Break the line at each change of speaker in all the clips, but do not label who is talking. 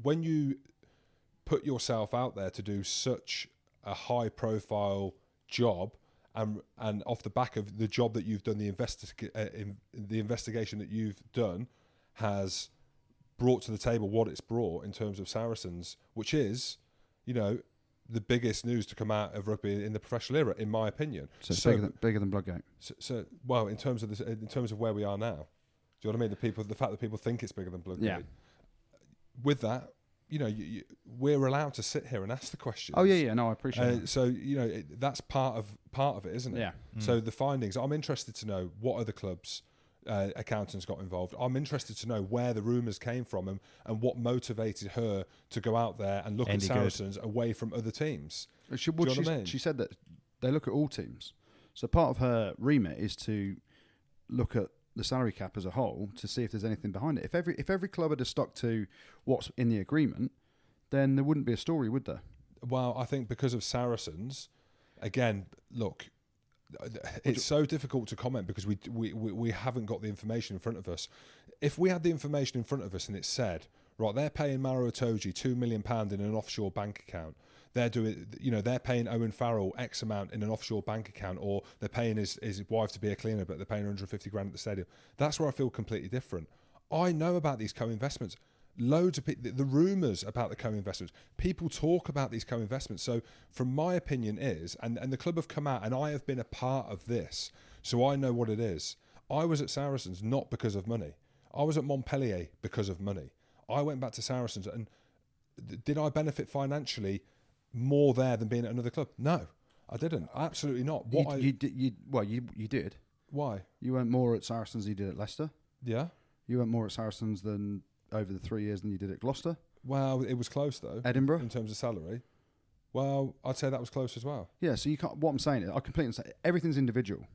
when you put yourself out there to do such a high profile job, and off the back of the job that you've done, the investigation that you've done has brought to the table what it's brought in terms of Saracens, which is, the biggest news to come out of rugby in the professional era, in my opinion.
So it's bigger than Bloodgate.
So well, in terms of where we are now, do you know what I mean? The fact that people think it's bigger than Bloodgate.
Yeah.
With that, we're allowed to sit here and ask the questions.
Oh yeah, no, I appreciate it.
So that's part of it, isn't it?
Yeah.
So the findings. I'm interested to know what other clubs. Accountants got involved. I'm interested to know where the rumours came from and what motivated her to go out there and look at Saracens away from other teams.
She said that they look at all teams. So part of her remit is to look at the salary cap as a whole to see if there's anything behind it. If every club had stuck to what's in the agreement, then there wouldn't be a story, would there?
Well, I think because of Saracens, again, look, it's so difficult to comment because we haven't got the information in front of us. If we had the information in front of us and it said, right, they're paying Maro Itoje £2 million in an offshore bank account, they're paying Owen Farrell X amount in an offshore bank account, or they're paying his wife to be a cleaner, but they're paying 150 grand at the stadium. That's where I feel completely different. I know about these co-investments. Loads of people, the rumours about the co-investments, people talk about these co-investments. So from my opinion is, and the club have come out, and I have been a part of this, so I know what it is. I was at Saracens not because of money. I was at Montpellier because of money. I went back to Saracens, and did I benefit financially more there than being at another club? No, I didn't. Absolutely not.
You did.
Why?
You went more at Saracens than you did at Leicester.
Yeah.
You went more at Saracens than over the 3 years than you did at Gloucester.
Well, it was close though.
Edinburgh,
in terms of salary. Well, I'd say that was close as well.
Yeah, so you can't. What I'm saying is, I completely understand. Everything's individual,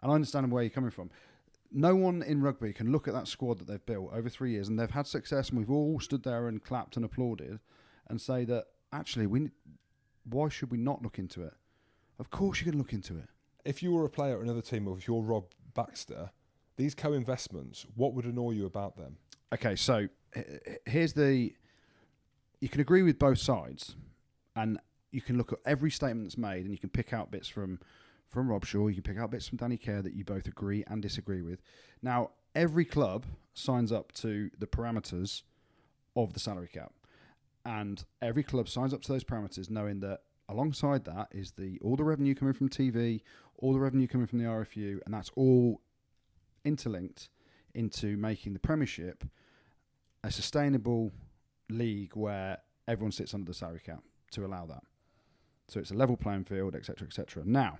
and I understand where you're coming from. No one in rugby can look at that squad that they've built over 3 years, and they've had success, and we've all stood there and clapped and applauded, and say that actually why should we not look into it? Of course, you're going to look into it. If
you were a player at another team, or if you're Rob Baxter, these co-investments, what would annoy you about them?
Okay, so you can agree with both sides, and you can look at every statement that's made, and you can pick out bits from Rob Shaw, you can pick out bits from Danny Kerr that you both agree and disagree with. Now, every club signs up to the parameters of the salary cap, and every club signs up to those parameters knowing that alongside that is all the revenue coming from TV, all the revenue coming from the RFU, and that's all interlinked into making the Premiership a sustainable league where everyone sits under the salary cap to allow that. So it's a level playing field, etc., etc. Now,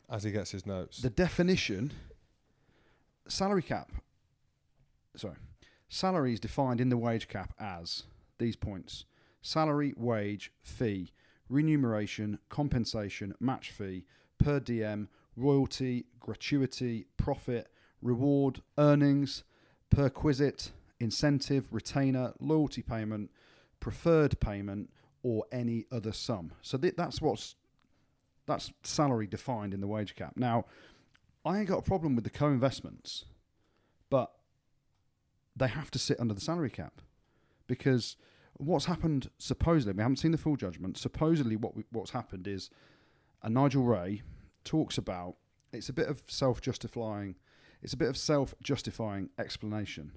as he gets his notes,
the definition, salary is defined in the wage cap as these points: salary, wage, fee, remuneration, compensation, match fee, per diem, royalty, gratuity, profit, reward, earnings, perquisite, incentive, retainer, loyalty payment, preferred payment, or any other sum. So that's salary defined in the wage cap. Now, I ain't got a problem with the co-investments, but they have to sit under the salary cap, because what's happened supposedly, we haven't seen the full judgment, supposedly what's happened is Nigel Ray talks about, it's a bit of self-justifying explanation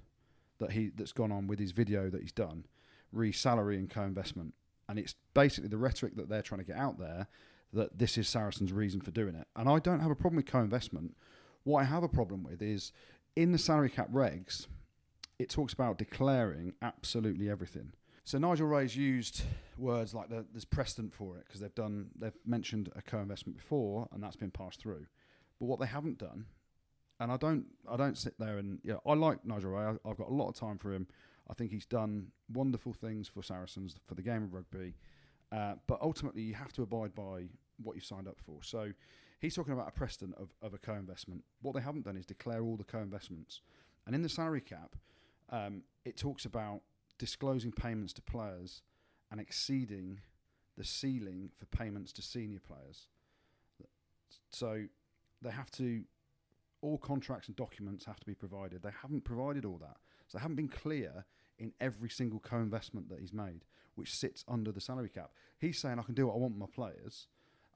that's gone on with his video that he's done, re-salary and co-investment. And it's basically the rhetoric that they're trying to get out there, that this is Saracens' reason for doing it. And I don't have a problem with co-investment. What I have a problem with is, in the salary cap regs, it talks about declaring absolutely everything. So Nigel Ray's used words like there's precedent for it, because they've mentioned a co-investment before, and that's been passed through. But what they haven't done, and I don't sit there and, I like Nigel Ray. I've got a lot of time for him. I think he's done wonderful things for Saracens, for the game of rugby. But ultimately, you have to abide by what you've signed up for. So he's talking about a precedent of a co-investment. What they haven't done is declare all the co-investments. And in the salary cap, it talks about disclosing payments to players and exceeding the ceiling for payments to senior players. So all contracts and documents have to be provided. They haven't provided all that. So they haven't been clear in every single co-investment that he's made, which sits under the salary cap. He's saying, I can do what I want with my players.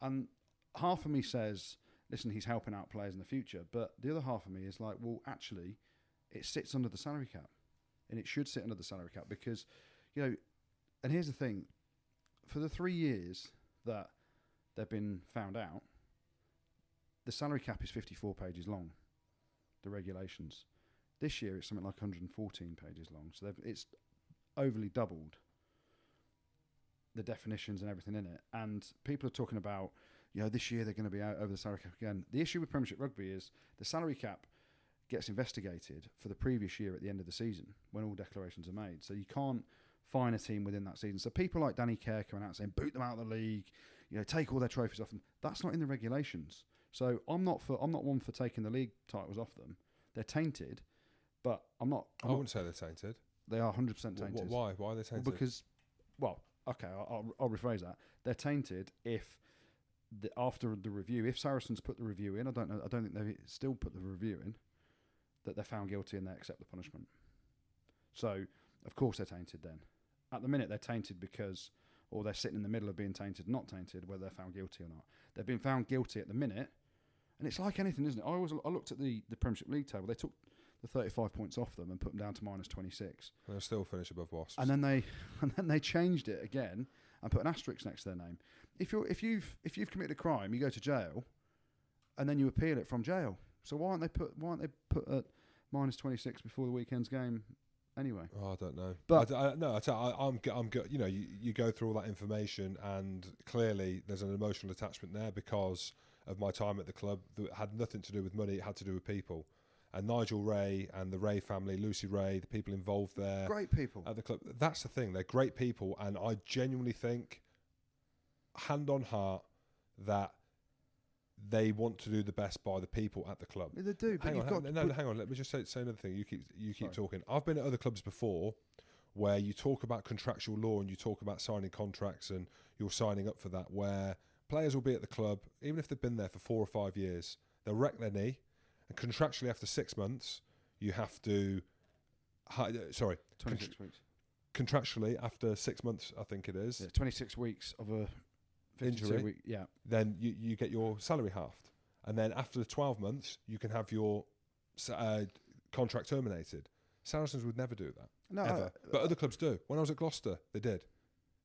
And half of me says, listen, he's helping out players in the future. But the other half of me is like, well, actually, it sits under the salary cap. And it should sit under the salary cap because, and here's the thing. For the 3 years that they've been found out, the salary cap is 54 pages long, the regulations. This year it's something like 114 pages long. So it's overly doubled the definitions and everything in it. And people are talking about, this year they're going to be out over the salary cap again. The issue with Premiership Rugby is the salary cap gets investigated for the previous year at the end of the season when all declarations are made. So you can't fine a team within that season. So people like Danny Kerr coming out saying, boot them out of the league, take all their trophies off them. That's not in the regulations. So I'm not one for taking the league titles off them. They're tainted, but I wouldn't
say they're tainted.
They are 100% tainted.
Why? Why are they tainted?
I'll rephrase that. They're tainted if after the review, if Saracens put the review in, I don't think they still put the review in, that they're found guilty and they accept the punishment. So of course they're tainted then. At the minute they're tainted because, or they're sitting in the middle of being tainted, not tainted, whether they're found guilty or not. They've been found guilty at the minute, and it's like anything, isn't it? I looked at the Premiership League table. They took the 35 points off them and put them down to minus 26.
And they'll still finish above Wasps.
And then they changed it again and put an asterisk next to their name. If you've committed a crime, you go to jail, and then you appeal it from jail. So why aren't they put at minus 26 before the weekend's game? Anyway,
I don't know, but I'm good. You go through all that information, and clearly there's an emotional attachment there because of my time at the club that had nothing to do with money; it had to do with people. And Nigel Ray and the Ray family, Lucy Ray, the people involved there,
great people
at the club. That's the thing; they're great people, and I genuinely think, hand on heart, that they want to do the best by the people at the club.
They do. But
hang on. Let me just say another thing. You keep talking. I've been at other clubs before where you talk about contractual law and you talk about signing contracts and you're signing up for that, where players will be at the club, even if they've been there for 4 or 5 years, they'll wreck their knee, and contractually after 6 months, you have to...
26 weeks.
Contractually after 6 months, I think it is.
Yeah, 26 weeks of a...
injury, then you get your salary halved, and then after the 12 months you can have your contract terminated. Saracens would never do that, ever. But other clubs do. When I was at Gloucester, they did.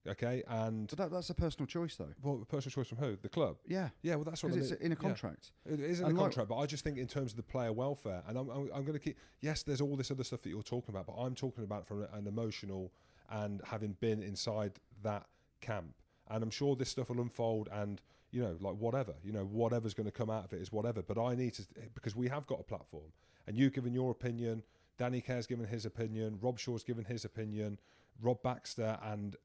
Okay, and
but that's a personal choice, though.
Well, a personal choice from who? The club.
Yeah.
Well, that's what
it's in a contract.
Yeah. It is in a contract, but I just think in terms of the player welfare, and I'm going to keep. Yes, there's all this other stuff that you're talking about, but I'm talking about from an emotional and having been inside that camp. And I'm sure this stuff will unfold, and whatever's going to come out of it is whatever. But I need to, because we have got a platform, and you've given your opinion, Danny Kerr's given his opinion, Rob Shaw's given his opinion, Rob Baxter, and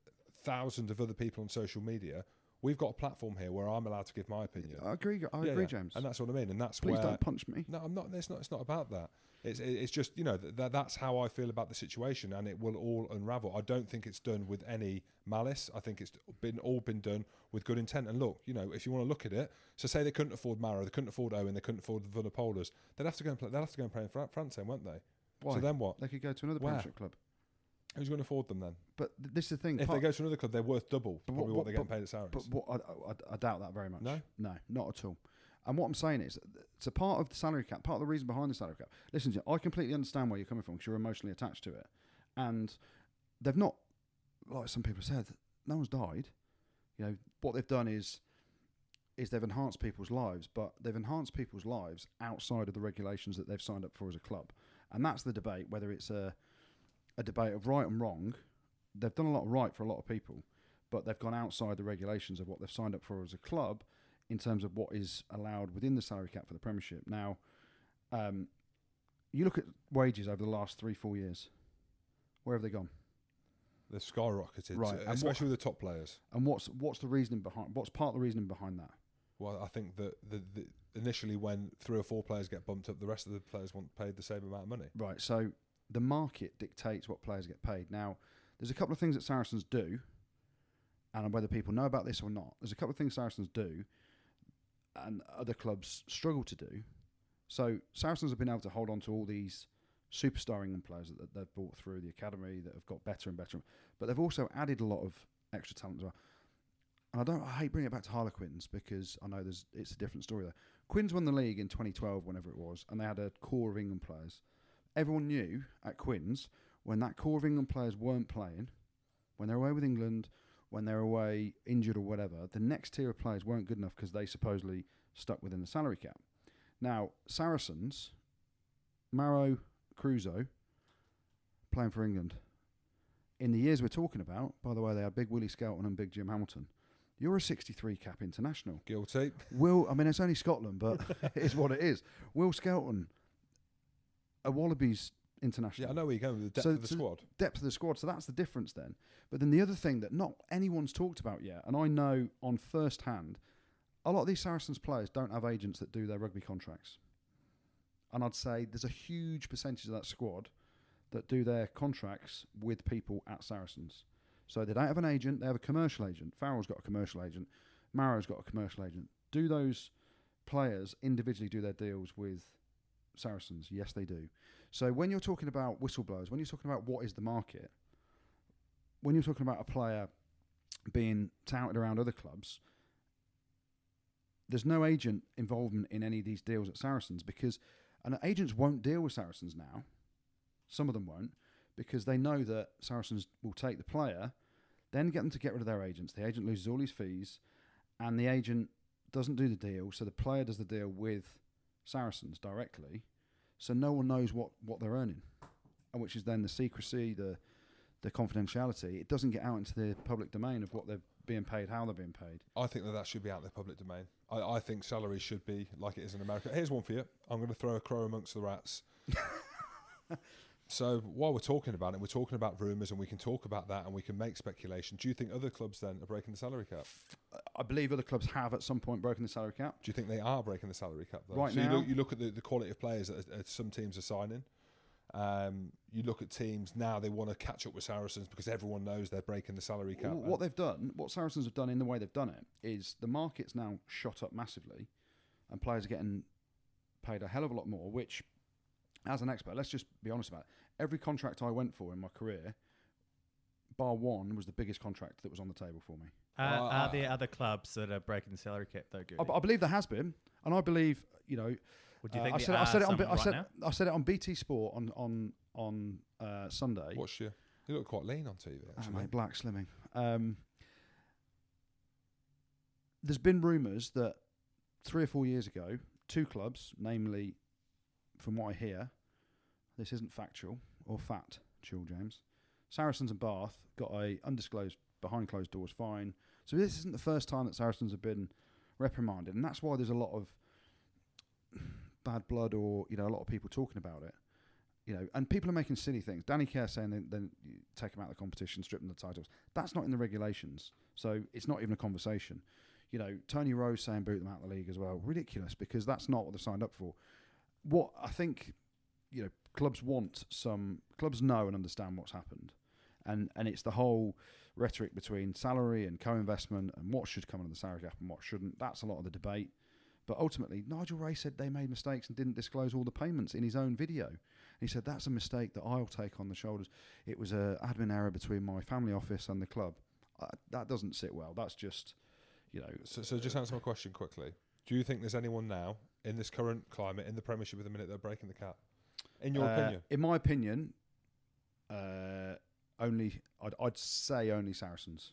thousands of other people on social media. We've got a platform here where I'm allowed to give my opinion.
I agree, James.
And that's what I mean. And that's
Please don't punch me.
No, I'm not. It's not about that. It's just that's how I feel about the situation, and it will all unravel. I don't think it's done with any malice. I think it's all been done with good intent. And look, if you want to look at it, so say they couldn't afford Marrow, they couldn't afford Owen, they couldn't afford the Vunipolas, they'd have to go and play. They'd have to go and play in France, then, won't they?
Why?
So then what?
They could go to another Premiership club.
Who's going to afford them then?
But this is the thing.
If they go to another club, they're worth double probably what they're getting paid at Saracens.
But I doubt that very much.
No,
not at all. And what I'm saying is, it's a part of the salary cap, part of the reason behind the salary cap. Listen, I completely understand where you're coming from because you're emotionally attached to it. And they've not, like some people said, no one's died. What they've done is they've enhanced people's lives, but they've enhanced people's lives outside of the regulations that they've signed up for as a club. And that's the debate, whether it's a debate of right and wrong. They've done a lot of right for a lot of people, but they've gone outside the regulations of what they've signed up for as a club in terms of what is allowed within the salary cap for the Premiership. Now, you look at wages over the last 3-4 years. Where have they gone?
They've skyrocketed,
right?
Especially with the top players.
And what's the reasoning behind? What's part of the reasoning behind that?
Well, I think that the initially when 3 or 4 players get bumped up, the rest of the players want paid the same amount of money.
Right. So the market dictates what players get paid. Now, there's a couple of things that Saracens do, and whether people know about this or not, there's a couple of things Saracens do and other clubs struggle to do. So Saracens have been able to hold on to all these superstar England players that they've brought through the academy that have got better and better. But they've also added a lot of extra talent as well. And I hate bringing it back to Harlequins because I know it's a different story there. Quins won the league in 2012, whenever it was, and they had a core of England players. Everyone knew at Quins when that core of England players weren't playing, when they're away with England, when they're away injured or whatever, the next tier of players weren't good enough because they supposedly stuck within the salary cap. Now, Saracens, Maro, Crusoe, playing for England. In the years we're talking about, by the way, they had Big Willie Skelton and Big Jim Hamilton. You're a 63 cap international.
Guilty.
It's only Scotland, but it is what it is. Will Skelton, a Wallabies international.
Yeah, I know where you're going with the depth of the squad.
Depth of the squad, so that's the difference then. But then the other thing that not anyone's talked about yet, and I know on first hand, a lot of these Saracens players don't have agents that do their rugby contracts. And I'd say there's a huge percentage of that squad that do their contracts with people at Saracens. So they don't have an agent, they have a commercial agent. Farrell's got a commercial agent. Marrow's got a commercial agent. Do those players individually do their deals with Saracens? Yes, they do. So when you're talking about whistleblowers, when you're talking about what is the market, when you're talking about a player being touted around other clubs, there's no agent involvement in any of these deals at Saracens because agents won't deal with Saracens now. Some of them won't because they know that Saracens will take the player, then get them to get rid of their agents. The agent loses all his fees and the agent doesn't do the deal, so the player does the deal with Saracens directly, so no one knows what they're earning, and which is then the secrecy, the confidentiality. It doesn't get out into the public domain of what they're being paid, how they're being paid.
I think that should be out in the public domain. I think salaries should be like it is in America. Here's one for you. I'm going to throw a crow amongst the rats. So while we're talking about it, we're talking about rumours and we can talk about that and we can make speculation. Do you think other clubs then are breaking the salary cap?
I believe other clubs have at some point broken the salary cap.
Do you think they are breaking the salary cap though?
Right
so
now,
you look at the quality of players that some teams are signing. You look at teams now, they want to catch up with Saracens because everyone knows they're breaking the salary cap.
What they've done, what Saracens have done in the way they've done it, is the market's now shot up massively and players are getting paid a hell of a lot more, which, as an expert, let's just be honest about it. Every contract I went for in my career, bar one, was the biggest contract that was on the table for me.
Are there other clubs that are breaking the salary cap though, Goody?
I believe there has been, and I believe, you know,
Would you think
I said it on BT Sport on Sunday.
What's you look quite lean on TV actually.
Mate, black slimming. There's been rumours that 3 or 4 years ago, 2 clubs, namely, from what I hear, this isn't factual or factual, James. Saracens and Bath got a undisclosed behind closed doors fine. So this isn't the first time that Saracens have been reprimanded, and that's why there's a lot of bad blood or, you know, a lot of people talking about it. You know, and people are making silly things. Danny Kerr saying then you take them out of the competition, strip them the titles. That's not in the regulations, so it's not even a conversation. You know, Tony Rose saying boot them out of the league as well. Ridiculous, because that's not what they signed up for. What I think, you know, clubs know and understand what's happened. And it's the whole rhetoric between salary and co-investment and what should come under the salary cap and what shouldn't. That's a lot of the debate. But ultimately, Nigel Ray said they made mistakes and didn't disclose all the payments in his own video. And he said, that's a mistake that I'll take on the shoulders. It was an admin error between my family office and the club. That doesn't sit well. That's just, you know...
So just answer my question quickly. Do you think there's anyone now, in this current climate, in the Premiership at the minute, they're breaking the cap? In your opinion?
In my opinion, I'd say only Saracens.